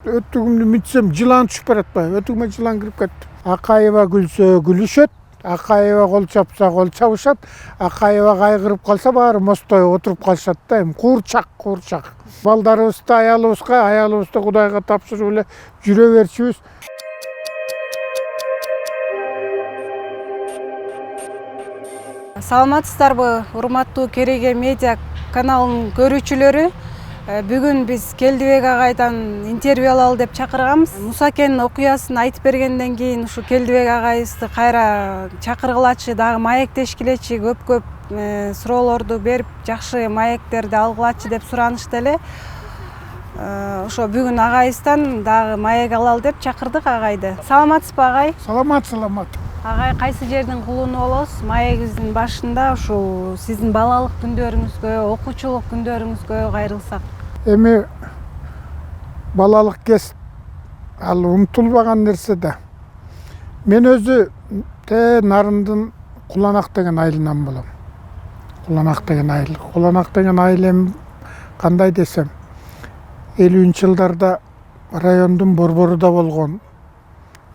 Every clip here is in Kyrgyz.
Өттүгүмдү мүтсөм жылан түшүп баратпайбы? Өтүгүмө жылан кирип кетти. Акаева күлсө күлүшөт, Акаева кол чапса кол чабышат, Акаева кайгырып калса баары мостой отуруп калышат да. Эми куурчак. Балдарыбызды аялыбызды Кудайга тапшырып эле жүрө берчүбүз. Саламатсыздарбы, урматтуу Кереге медиа каналынын көрүүчүлөрү? Бүгүн биз Келдибек агайдан интервью алалы деп чакырганбыз. Мусакен окуясын айтып бергенден кийин ушу Келдибек агайыбызды кайра чакыргылачы, дагы маектешкилечи, көп суроолорду берип, жакшы маектерди алгылачы деп суранышты эле. Ошо бүгүн агайыбыздан дагы маек алалы деп чакырдык агайды. Саламатсызбы агай? Саламат. Агай кайсы жердин кулуну болосуз? Маегибиздин башында ушул сиздин балалык күндөрүңүзгө, окуучулук күндөрүңүзгө кайрылсак. Эми балалык кез ал унутулбаган нерсе да. Мен өзү Нарындын Куланак деген айылынан болом. Куланак деген айыл эми кандай десем, 50-жылдарда райондун борбору да болгон.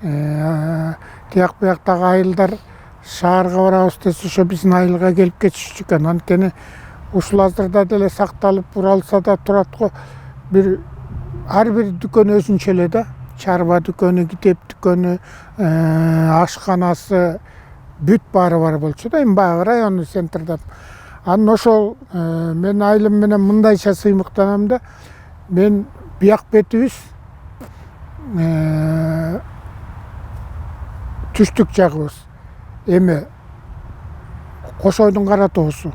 Тияк бияктагы айылдар шаарга барабыз десе ошо биздин айылга келип кетишчү экен. Анткени ушул азырда деле сакталып уралса да турат го. Ар бир дүкөн өзүнчө эле да. Чарба дүкөнү, китеп дүкөнү, ашканасы бүт баары бар болчу да. Эми баягы райондун центринде. Анан ошол мен айылым менен мындайча сыймыктанам да. Мен бияк бетибиз түштүк жагыбыз. Эми Кошойдун кара тоосу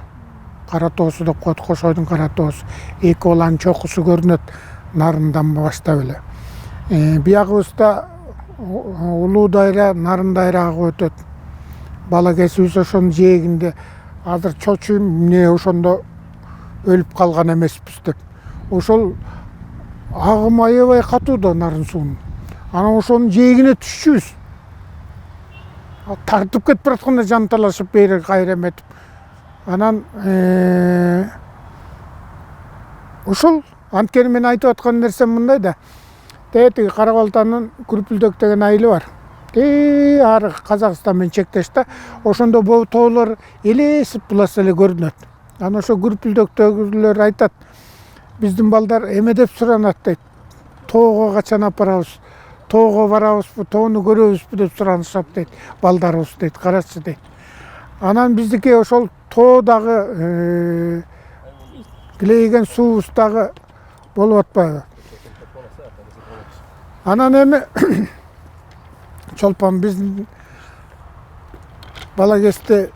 деп коет, Кошойдун кара тоосу. Эки баланын чокусу көрүнөт Нарындан баштап эле. Биягыбызда Улуу дайра, Нарын дайрагы өтөт. Бала кезибиз ошонун жээгинде. Азыр чочуу эмне ошондо өлүп калган эмеспиз деп. Ошол агым аябай катуу да Нарын суунун. Анан ошонун жээгине түшчүбүз. Тартып кетип баратканда жанталашып бери кайра эметип. Анан ошол анткени мен айтып аткан нерсем мындай да. Тетиги Кара Балтанын Күрпүлдөк деген айылы бар. Ары Казакстан менен чектеш да. Ошондо бул тоолор элесип буласа эле көрүнөт. Анан ошо Күрпүлдөктөгүлөр айтат, биздин балдар эме деп суранат дейт. Тоого качан апарабыз? Тоого барабызбы, тоону көрөбүзбү деп суранышат дейт. Балдарыбыз дейт, карачы дейт. Анан биздики ошол тоо дагы килейген суубуз дагы болуп атпайбы. Анан эми чолпон биздин бала кезде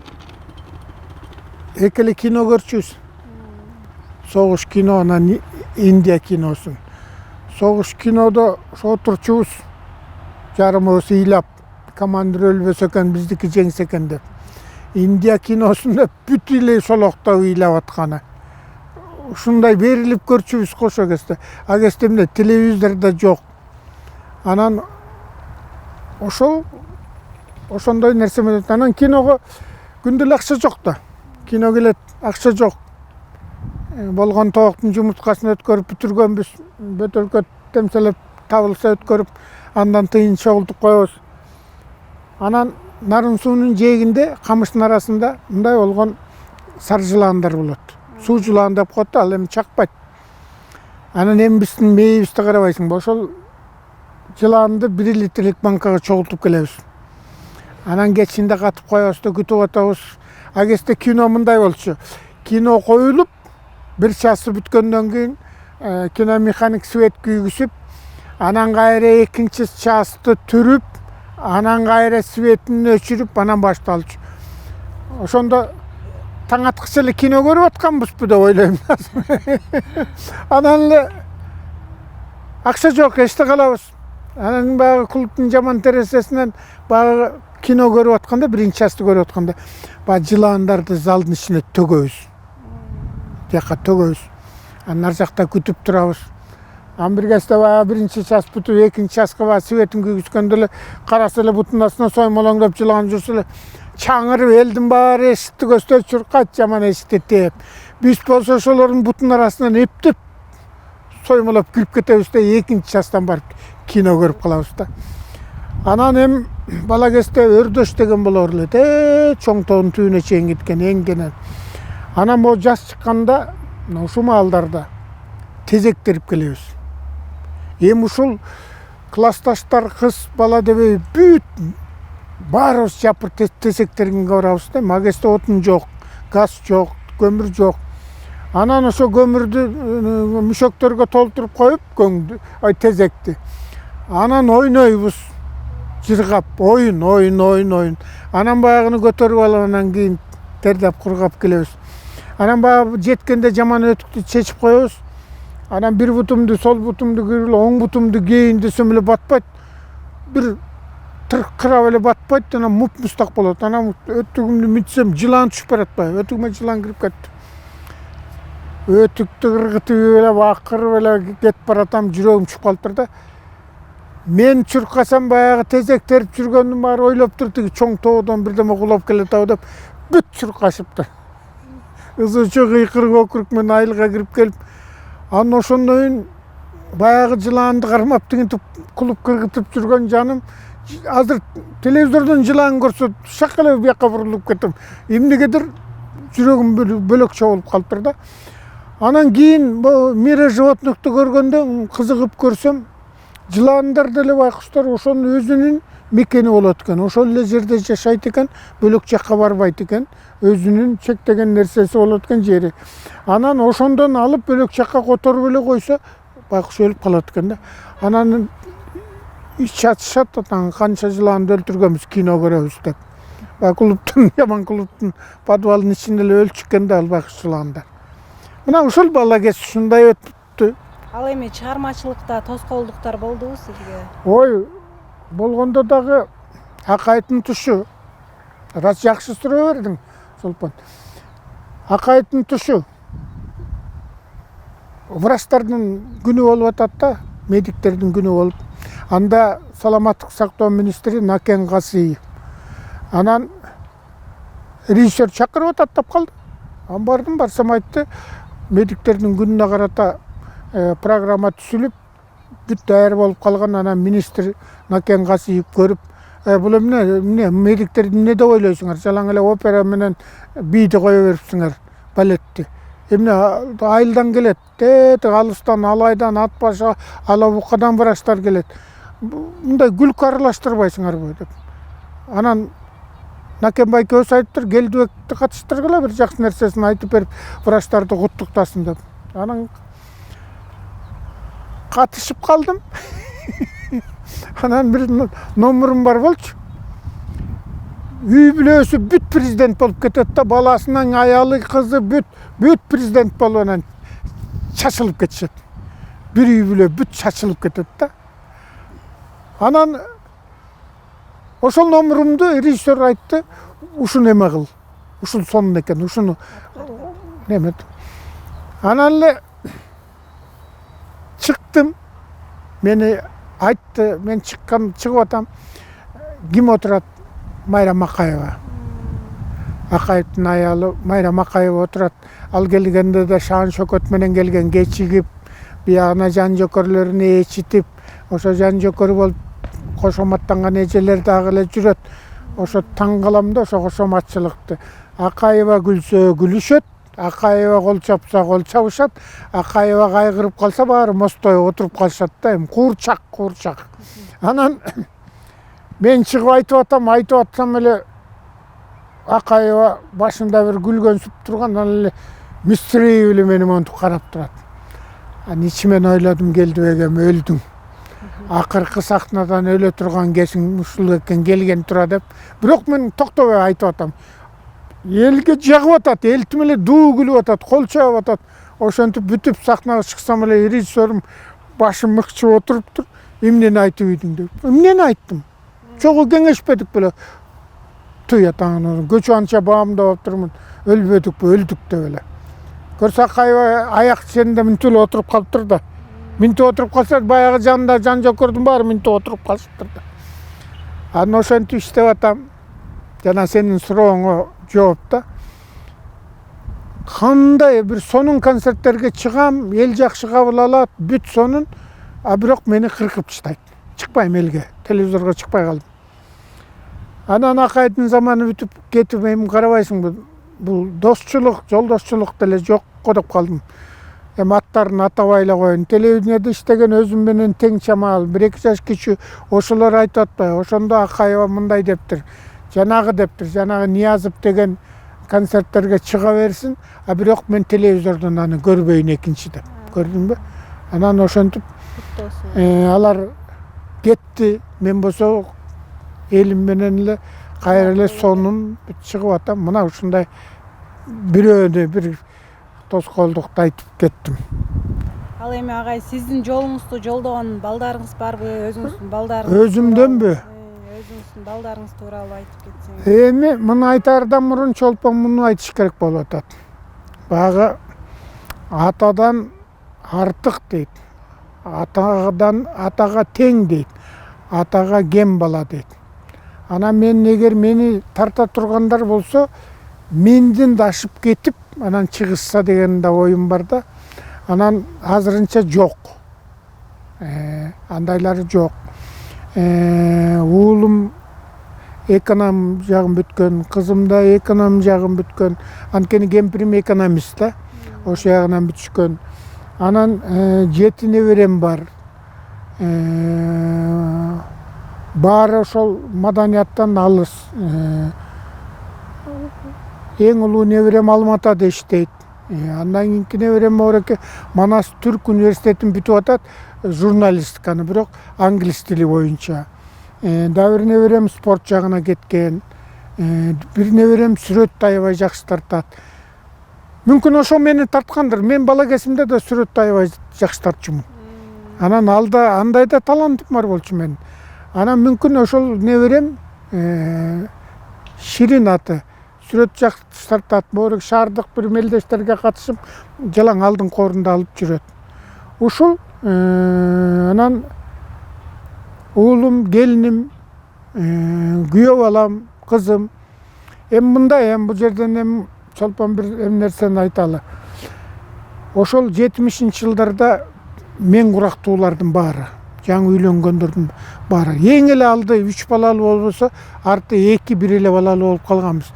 эки эле кино көрчүбүз. Согуш кино, анан Индия киносун. Согуш кинодо отурчубуз, жарымыбыз ыйлап, командир өлбөсө экен, биздики жеңсе экен деп. Индия киносунда бүт эле шолоктоп ыйлап атканы. Ушундай берилип көрчүбүз ошол кезде. А кезде эмне телевизор да жок. Анан ошондой нерсе менен анан киного күндө эле акча жок да. Кино келет, акча жок. Болгон тооктун жумурткасын өткөрүп бүтүргөнбүз. Бөтөлкө темселеп табылса өткөрүп, андан тыйын чогултуп коебуз. Анан Нарын суунун жээгинде, камыштын арасында мындай болгон сары жыландар болот. Суу жылаан деп коет, ал эми чакпайт. Анан эми биздин мээбизди карабайсыңбы? Ошол жылаанды 1 литрлик банкага чогултуп келебиз. Анан кечинде катып коебуз да күтүп атабыз. А кезде кино мындай болчу. Кино коюлуп, бир часы бүткөндөн кийин киномеханик свет күйгүзүп, анан кайра экинчи часты түрүп, анан кайра светин өчүрүп, анан башталчу. Ошондо таң аткыча эле кино көрүп атканбызбы деп ойлойм. Анан эле акча жок, эчте калабыз. Анан баягы клубтун жаман терезесинен баягы кино көрүп атканда, биринчи часты көрүп атканда, баягы жылаандарды залдын ичине төгөбүз. Жакка төгөбүз. Анан ар жакта күтүп турабыз. Анан бир кезде баягы биринчи час бүтүп, экинчи часка баягы светин күйгүзгөндө эле караса эле бутунун астына соймолоңдоп жылаан жүрсө эле чаңырып элдин баары эшикти көздөй чуркайт, жаман эшикти тээп. Биз болсо ошолордун бутунун арасынан эптеп соймолоп кирип кетебиз да экинчи частан барып кино көрүп калабыз да. Анан эми бала кезде өрдөш деген болор элет. Чоң тоонун түбүнө чейин кеткен эңденен. Анан могу жаз чыкканда ушул маалдарда тезек терип келебиз. Эми ушул классташтар кыз бала дебей бүт баарыбыз жапыр тезек тергенге барабыз да. Магесте отун жок, газ жок, көмүр жок. Анан ошо көмүрдү мүшөктөргө толтуруп коюп көңдү, тезекти. Анан ойнойбуз. Жыргап, oyun. Анан баягыны көтөрүп алып анан кийин тердеп кургап келебиз. Анан баягы жеткенде жаман өтүктү чечип коебуз. Анан бир бутумду, сол бутумду кийип, оң бутумду кийин десем эле батпайт. Бир тыркырап эле батпайт, анан муп-мустак болот. Анан өтүгүмдү митсем, жылан түшүп баратпайбы? Өтүгүмө жылан кирип кетти. Өтүктү кыргытып эле акырып эле кетип баратам, жүрөгүм түшүп калыптыр да. Мен чуркасам баягы тезек терип жүргөндүн баары ойлоп тур, тиги чоң тоодон бирдеме кулап келет деп бүт чуркашыптыр. Ызычы кыйкырык окурук менен айылга кирип келип, анан ошондон кийин баягы жыланды кармап тигинтип кулуп кыргытып жүргөн жаным азыр телевизордон жылан көрсө шак эле бияка бурулуп кетем. Эмнегедир жүрөгүм бөлөкчө болуп калыптыр да. Анан кийин мире животныкту көргөндө кызыгып көрсөм, жыландар деле байкуштар ошонун өзүнүн мекени болот экен. Ошол эле жерде жашайт экен, бөлөк жакка барбайт экен. Өзүнүн чектеген нерсеси болот экен жери. Анан ошондон алып бөлөк жакка которуп эле койсо, байкуш өлүп калат экен да. Анан чатышат, канча жыланды өлтүргөнбүз, кино көрөбүз деп. Клубтун, Яман клубтун подвалынын ичинде эле өлчүккен да ал байкуш жыландар. Мына ушул бала кез ушундай өттү. Ал эми чыгармачылыкта тоскоолдуктар болдубу сизге? Ой, болгондо дагы Акайдын тушу. Рас жакшы суроо бердиң, Солпон. Акайдын тушу. Врачтардын күнү болуп атат да, медиктердин күнү болуп. Анда саламаттык сактоо министри Накен Касыев. Анан режиссер чакырып атат деп калды. Ан бардым, барсам айтты, медиктердин күнүнө карата программа түзүлүп, бүт даяр болуп калган. Анан министр Накен Касыев көрүп, бул эмне медиктерди эмне деп ойлойсуңар? Жалаң эле опера менен бийди кое берипсиңер, балетти. Эмне айылдан келет, алыстан, Алайдан, Ат башы, Алабукадан врачтар келет. Мындай күлкү аралаштырбайсыңарбы деп. Анан Накен байкебиз айтыптыр, Келдибекти катыштыргыла, бир жакшы нерсесин айтып берип, врачтарды куттуктасын деп. Анан катышып калдым. Анан бир номурум бар болчу. Үй бүлөсү бүт президент болуп кетет да, баласынын аялы, кызы бүт президент болуп анан чачылып кетишет. Бир үй бүлө бүт чачылып кетет да. Анан ошол номурумду режиссер айтты, ушуну эме кыл. Ушул сонун экен, ушуну немет. Анан эле чыктым. Мени айтты, мен чыгып атам. Ким отурат? Майра Макаева. Акаевдин аялы Майра Макаева отурат. Ал келгенде да шаан шөкөт менен келген, кечигип, биягына жан жөкөрлөрүнү ээчитип, ошо жан жөкөр болуп кошоматтанган эжелер дагы эле жүрөт. Ошо таң калам да ошо кошоматчылыкты. Акаева күлсө күлүшөт, Акаева кол чапса кол чабышат, Акаева кайгырып калса баары мостой отуруп калышат да, эми куурчак. Анан мен чыгып айтып атсам эле Акаева башында бир күлгөнсүп турган, анан эле мистирип эле мени монтип карап турат. Анан ичимен ойлодум, Келдибек эми өлдүң. Акыркы сахнадан өлө турган кесиң ушул экен, келген тура деп. Бирок мен токтобой айтып атам. Элге жагып атат, эл тим эле дуу күлүп атат, кол чабып атат. Ошентип бүтүп сахнага чыксам эле режиссерим башым мыкчып отуруптур. Эмнени айтып ийдиң деп. Эмнени айттым? Чогуу кеңешпедик беле. Туя таңын, көчү анча баамда болуп турмун. Өлбөдүкпү, өлдүк деп эле. Көрсө Акаева аяк жеринде минтип эле отуруп калыптыр да. Минтип отуруп калса, баягы жанында жан жөкөрдүн баары минтип отуруп калышыптыр да. Анан ошентип иштеп атам. Жана сенин сурооңо жооп да. кандай бир сонун концерттерге чыгам, эл жакшы кабыл алат, бүт сонун, а бирок мени кыркып таштайт. Чыкпайм элге, телевизорго чыкпай калдым. Анан акайдын заманы бүтүп кетип, эми карабайсыңбы, бул достчулук, жолдошчулук деле жокко деп калдым. Эми аттарын атабай эле коеюн. Телевидениеде иштеген өзүм менен тең чамал, 1-2 жаш кичи ошолор айтып атпайбы? Ошондо Акаева мындай дептир. Жанагы Ниязов деген концерттерге чыга берсин, а бирок мен телевизордон аны көрбөйүн экинчи деп. Көрдүңбү? Анан ошентип алар кетти. Мен болсо элим менен эле кайра эле сонун чыгып атам. Мына ушундай бирөөнү бир тоскоолдукту айтып кеттим. Ал эми агай сиздин жолуңузду жолдогон балдарыңыз барбы? Өзүңүздүн балдарыңыз? Өзүмдөнбү? Өзүңүздүн балдарыңыз тууралуу айтып кетсеңиз. Эми муну айтаардан мурун чолпон муну айтыш керек болуп атат. Баягы атадан артык дейт. Атага тең дейт. Атага кем бала дейт. Анан эгер мени тарта тургандар болсо, менден да ашып кетип, анан чыгышса деген да оюм бар да. Анан азырынча жок. Андайлары жок. Уулум эконом жагын бүткөн, кызым да эконом жагын бүткөн. Анткени кемпирим экономист да. Ошо жагынан бүтүшкөн. Анан 7 неберем бар. Баары ошол маданияттан алыс. Эң улуу неберем Алматыда иштейт. Андан кийинки неберем Оореке Манас Түрк университетин бүтүп атат, журналистиканы, бирок англис тили боюнча. Дагы бир неберем спорт жагына кеткен. Бир неберем сүрөттү аябай жакшы тартат. Мүмкүн ошо мени тарткандыр. Мен бала кезимде да сүрөттү аябай жакшы тартчумун. Анан алда андай да талантым бар болчу менин. Анан мүмкүн ошол неберем Ширин аты сүрөт жакшы тартат. Моорек шаардык бир мелдештерге катышып, жалаң алдын корунда алып жүрөт. Ушул анан уулум, келиним, күйөө балам, кызым. Эми мындай, бул жерден эми чолпон бир нерсени айталы. Ошол 70-жылдарда мен курактуулардын баары, жаңы үйлөнгөндөрдүн баары. Эң эле алды 3 балалуу болбосо, арты 2-1 эле балалуу болуп калганбыз.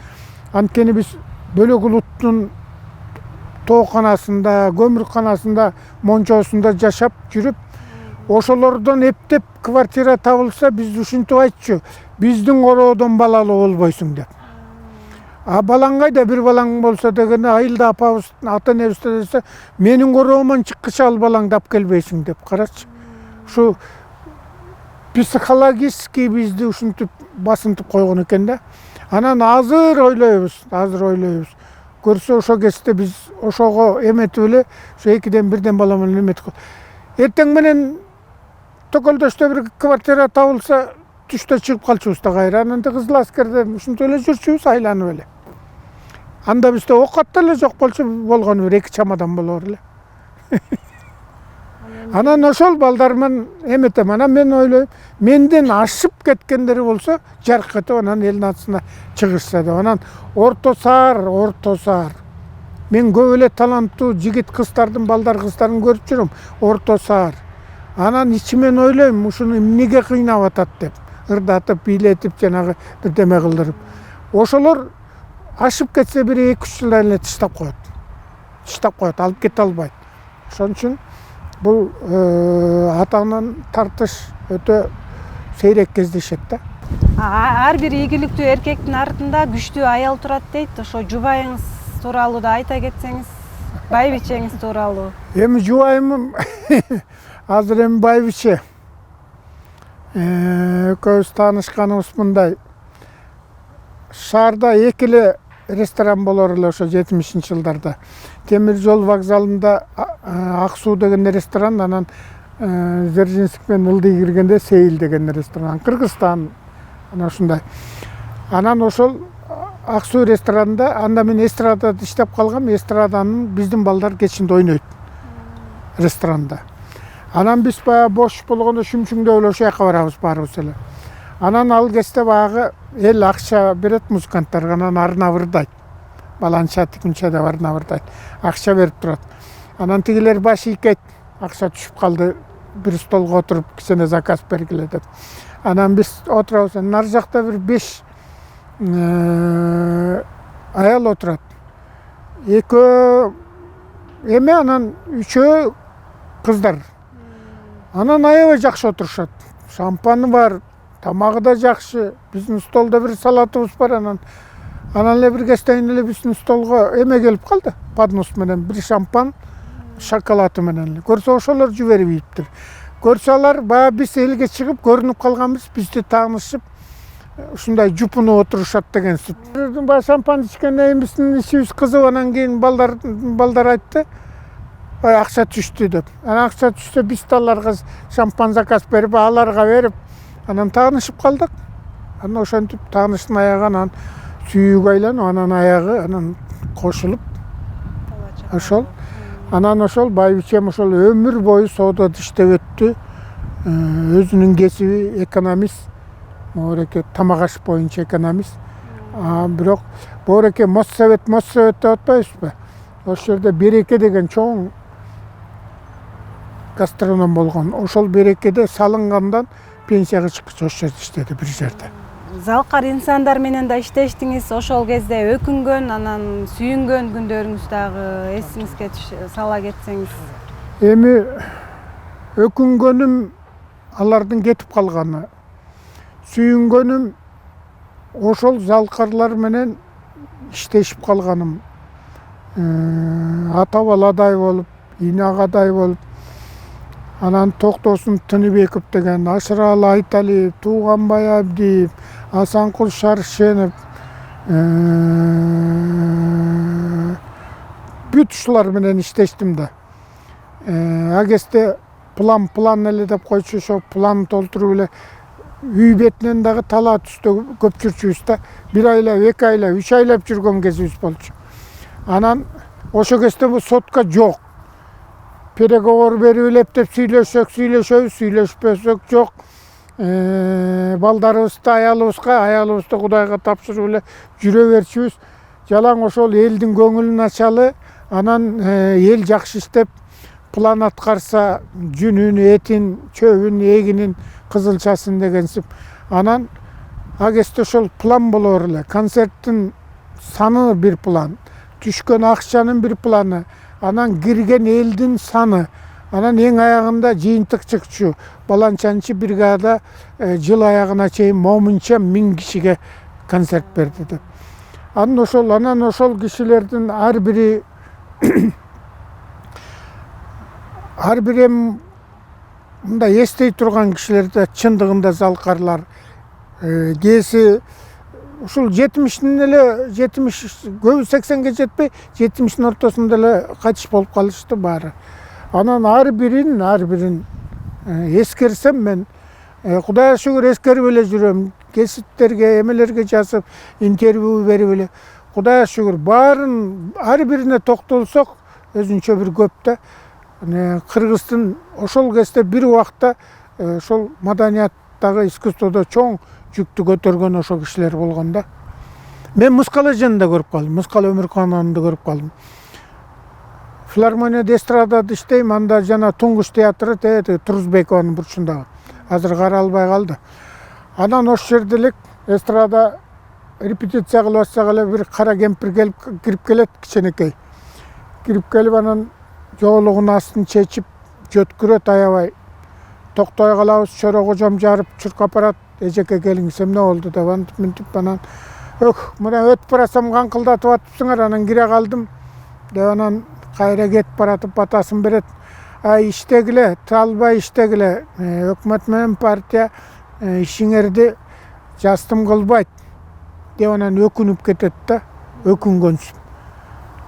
Анткени биз бөлөк улуттун тооканасында, көмүрканасында, мончосунда жашап жүрүп, ошолордон эптеп квартира табылса, биз ушинтип айтчу, биздин ороодон балалуу болбойсуң деп. А балаң кайда, бир балаң болсо дегене, айылда апабыз, ата энебиз десе, менин короомон чыккыча ал балаңды алып келбейсиң деп. Карачы. Ушу психологически бизди ушинтип басынтып койгон экен да. Анан азыр ойлойбуз. Көрсө ошо кезде биз ошого эметип эле, ошо 2-ден 1-ден бала менен эметип. Эртең менен Төкөлдөштө бир квартира табылса, түштө чыгып калчубуз да кайра. Анан Кызыл Аскерде ушинтип эле жүрчүбүз, айланып эле. Анда бизде окат деле жок болчу, болгону 1-2 чамадан болор эле. Анан ошол балдармен эметем. Анан мен ойлойм, менден ашып кеткендери болсо, жаркытып анан элдин атысына чыгышса деп. Анан орто саар. Мен көп эле таланттуу жигит кыздардын, балдар кыздарын көрүп жүрөм, орто саар. Анан ичимен ойлойм, ушуну эмнеге кыйнап атат деп, ырдатып, бийлетип, жанагы бирдеме кылдырып. Ошолор ашып кетсе, 1-2-3 жылдан эле таштап коет, алып кете албайт. Ошон үчүн бул атанын тартыш өтө сейрек кездешет да. Ар бир ийгиликтүү эркектин артында күчтүү аял турат дейт. Ошо жубайыңыз тууралуу да айта кетсеңиз, байбичеңиз тууралуу. Эми жубайым азыр эми байбиче. Экөөбүз таанышканыбыз мындай. Шаарда 2 эле ресторан болор эле ошо 70-жылдарда. Темир жол вокзалында Ак суу деген ресторан, анан Дзержинск менен Ылдый киргенде Сейил деген ресторан. Кыргызстан ana ушундай. Анан ошол Ак суу ресторанында анда мен эстрадада иштеп калгам, эстраданын биздин балдар кечинде ойнойт ресторанда. Анан биз баягы бош болгондо шүмшүңдөп эле ошо жака барабыз баарыбыз эле. Анан ал кезде баягы эл акча берет музыканттарга, анан арнап ырдайт. баланча тикинче да барына бардайт. Акча берип турат. Анан тигилер баш ийкейт. Акча түшүп калды. Bir stolga oturup kişine zakaz belgile деп. Анан биз отурабыз. Нар жакта bir 5 аял отурат. Экөө эме анан 3 кыздар. Анан аябай жакшы отурушат. Шампаны бар, тамагы да жакшы. Биздин столдо bir салатыбыз бар анан. Анан эле бир кечтен эле биздин столго эме келип калды. Поднос менен bir шампан, шоколаты менен. Көрсө ошолор жибербейиптир. Көрсө алар баягы биз элге чыгып көрүнүп калганбыз, бизди таанышып, ушундай жупунуп отурушат деген сөз. Баягы шампан ичкенден биздин ичибиз кызып, анан кийин балдар айтты, акча түштү деп. Анан акча түштү, биз да аларга шампан заказ берип, аларга берип, анан таанышып калдык. Анан ошентип таанышдын аягы анан сүйүүгө айланып, анан аягы анан кошулуп ошол. Анан ошол байбичем ошол өмүр бою соодада иштеп өттү. Өзүнүн кесиби экономист. Боореке тамак аш боюнча экономист. Бирок боореке Моссовет деп атпайбызбы? Ошол жерде Береке деген чоң гастроном болгон. Ошол Берекеде салынгандан пенсияга чыккыч ошол жерде иштеди бир жерде. Залкар инсандар менен да иштештиңиз. Ошол кезде өкүнгөн, анан сүйүнгөн күндөрүңүз дагы эсиңизге сала кетсеңиз. Эми өкүнгөнүм алардын кетип калганы. Сүйүнгөнүм ошол залкарлар менен иштешип калганым. Ата баладай болуп, инеагадай болуп, анан Токтосун Тыныбеков деген, Ашыралы Айталиев, Тууганбай Абдиев, Асанкул Шаршенов, бүт ушулар менен иштештим да. Агесте план эле деп койчу, ошо план толтуруп эле үй бетинен дагы талаа түстө көп жүрчүбүз да. 1 айлап, 2 айлап, 3 айлап жүргөн кезибиз болчу. Анан ошо кезде бул сотка жок. Переговор берип элептеп сүйлөшөбүз, сүйлөшпөсөк жок. Балдарыбызды аялыбызды Кудайга тапшырып эле жүрө берчүбүз. Жалаң ошол элдин көңүлүн ачалы, анан эл жакшы иштеп, план аткарса, жүнүн, этин, чөбүн, эгинин, кызылчасын дегенсип. Анан агесте ошол план болор эле. Концерттин саны бир план, түшкөн акчанын бир планы, анан кирген элдин саны, анан эң аягында жыйынтык чыкчу. Баланчанчы бригада жыл аягына чейин момунча 1000 кишиге концерт берди деп. Анан ошол кишилердин ар бири мындай эстей турган кишилерде чындыгында залкарлар. Кээси ушул 70-тин эле, 70 көбү 80ге жетпей, 70-тин ортосунда эле кайтыш болуп калышты баары. Анан ар бирин эскерсем мен, Кудайга шүгүр эскерип эле жүрөм. Кесиптерге, эмелерге жазып, интервью берип эле. Кудайга шүгүр баарын ар бирине токтолсок өзүнчө бир көп да. Кыргыздын ошол кезде бир убакта ошол маданияттагы искусстводо чоң жүктү көтөргөн ошол кишилер болгон да. Мен Мускала жанында көрүп калдым. Мускала Өмүркановду көрүп калдым. Филармонияда эстрадада иштейм, анда жана Туңгуш театры Турузбекованын бурчундагы. Азыр каралбай калды. Анан ошол жерде элек эстрада репетиция кылып атсак эле бир кара кемпир кирип келет, кичинекей. Кирип келип анан жоолугунун астын чечип, жөткүрөт аябай. Токтой калабыз, чөйрө кожом жарып чуркап барат. Эжеке келиңиз, эмне болду деп антип анан мына өтүп барасам каңкылдатып атыпсыңар, анан кире калдым деп анан кайра кетип баратып батасын берет. Иштегиле, талбай иштегиле. Өкмөт менен партия ишиңерди жастым кылбайт деп анан өкүнүп кетет да, өкүнгөнсүн.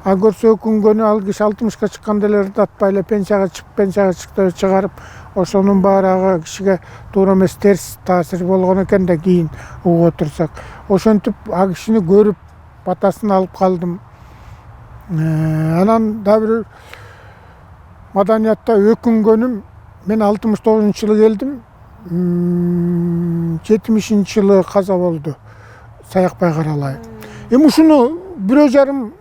Көрсө өкүнгөнү ал киши 60ка чыкканда эле ырдатпай эле пенсияга чыкты чыгарып, ошонун баарагы кишиге туура эмес терс таасир болгон экен да кийин угуп отурсак. Ошентип ал кишини көрүп батасын алып калдым. Анан да бир маданиятта өкүнгөнүм, мен 69-жылы келдим, 70-жылы каза болду Саякбай Каралай. Эми ушуну бирөө жарым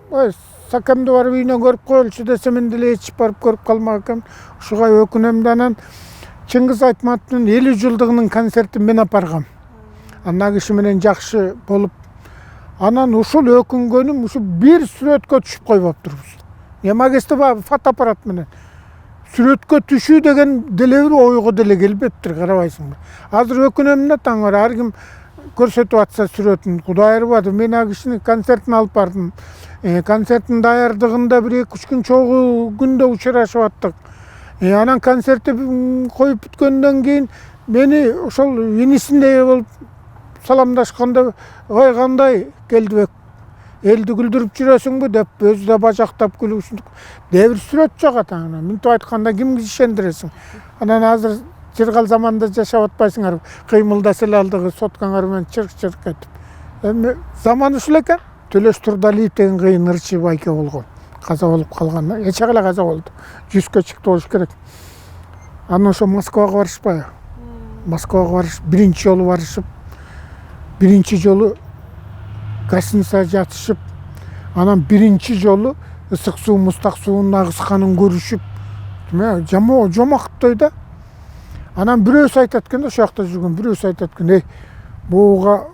сакамды барып үйүнөн көрүп коелучу десем мен деле эч барып көрүп калмак экенмин. Ушуга өкүнөм да анан Чыңгыз Айтматовдун 50 жылдыгынын концертин мен алып баргам. Ана киши менен жакшы болуп, анан ушул өкүнгөнүм ушу бир сүрөткө түшүп койбоптурбуз. Эмагесте баягы фотоаппарат менен сүрөткө түшүү деген деле бир ойго деле келбептир, карабайсыңбы. Азыр өкүнөм да таңыр ар ким көрсөтүп атса сүрөтүн. Кудай ырбады, мен ал кишинин концертин алып бардым. Концерттин даярдыгында 1-2 күн чогуу күндө учурашып аттык. Анан концертти коюп бүткөндөн кийин мени ошол инисиндей болуп саламдашканда, ой кандай Келдибек, элди күлдүрүп жүрөсүңбү деп өзү да бажактап күлүшүп. Дебир сүрөт жок атаңына. Мынтип айтканда кимди ишендиресиң? Анан азыр жыргал заманда жашап атпайсыңарбы? Кыймылдаса эле алдыгы соткаңар менен чырк-чырк этип. Эми заман ушул экен. Төлөш Турдалиев деген кыйын ырчы байке болгон. Каза болуп калган. Эч эле каза болду. 100кө чыкты болуш керек. Анан ошо Москвага барышпайбы? Москвага барыш, биринчи жолу барышып, биринчи жолу гостиницада жатышып, анан биринчи жолу ысык суу, мустак суунун агышканын көрүшүп, жомоктой да. Анан бирөөсү айтат экен да, ошол жакта жүргөн бирөөсү айтат экен, буга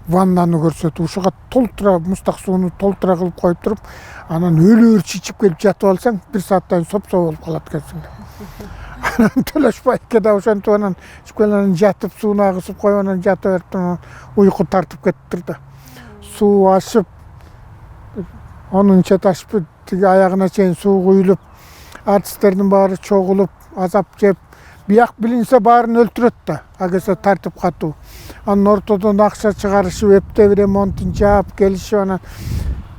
ваннаны көрсөтүп, ушуга толтура мустак сууну толтура кылып коюп туруп, анан өлөөр чичип келип жатып алсаң, 1 сааттан соп-соо болуп калат экенсиң. Анан Төлөш байке да ошентип анан ишкелен жатып сууну агызып коюп анан жата берип анан уйку тартып кетиптир да. Суу ашып, 10-чы этажпы тиги аягына чейин суу куюлуп, артисттердин баары чогулуп, азап жеп, бияк билинсе баарын өлтүрөт да, агесе тартип катуу. Анын ортодон акча чыгарышып, эптеп ремонтун жаап келишип анан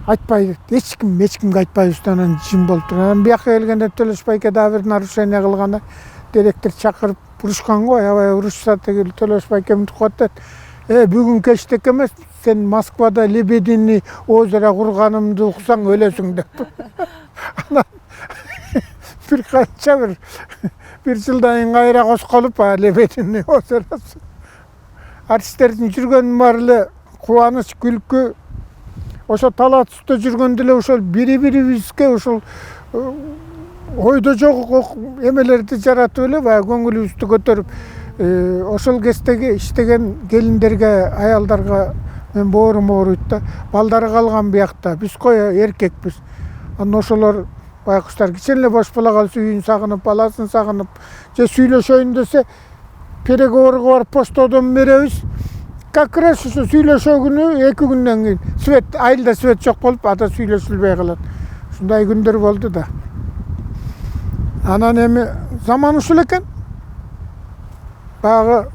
айтпай, эч кимге айтпайбыз да анан жим болуп туруп. Анан бияка келгенде Төлөш байке дагы бир нарушение кылганда директор чакырып урушкан го, аябай урушса тиги Төлөш байке мынтип коет дейт. Бүгүн кечтек эмес, сен Москвада Лебединый озеро курганымды уксаң өлөсүң деп. Анан бир канча бир жылдан кийин кайра косколуп, Лебединый озеросу. Артисттердин жүргөнүн баары эле кубаныч, күлкү. Ошо талаа түстө жүргөндө эле ошол бири-бирибизге ошол ойдо жок эмелерди жаратып эле баягы көңүлүбүздү көтөрүп, ошол кездеги иштеген келиндерге, аялдарга мен боорум ооруйт да. Балдары калган биякта, биз кой эркекпиз. Анан ошолор байкуштар кичине эле бош бола калса үйүн сагынып, баласын сагынып, же сүйлөшөйүн десе переговорго барып поштодон беребиз. Как раз ушу сүйлөшөө күнү 2 күндөн кийин свет, айылда свет жок болуп, ада сүйлөшүлбөй калат. Ушундай күндөр болду да. Анан эми заман ушул экен. Баягы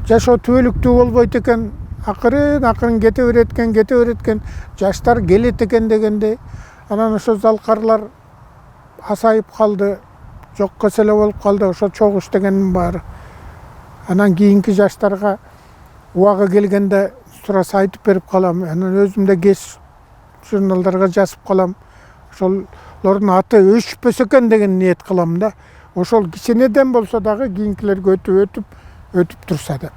жашоо түбөлүктүү болбойт экен. Акырын кете берет экен, жаштар келет экен дегенде, анан ошо залкарлар асайып калды, жокко селе болуп калды, ошо чогуу иштегендин баары. Анан кийинки жаштарга убагы келгенде сураса айтып берип калам. Анан өзүм да кеч журналдарга жазып калам. Ошолордун аты өчпөсө экен деген ниет кылам да. Ошол кичинеден болсо дагы кийинкилерге өтүп турса деп.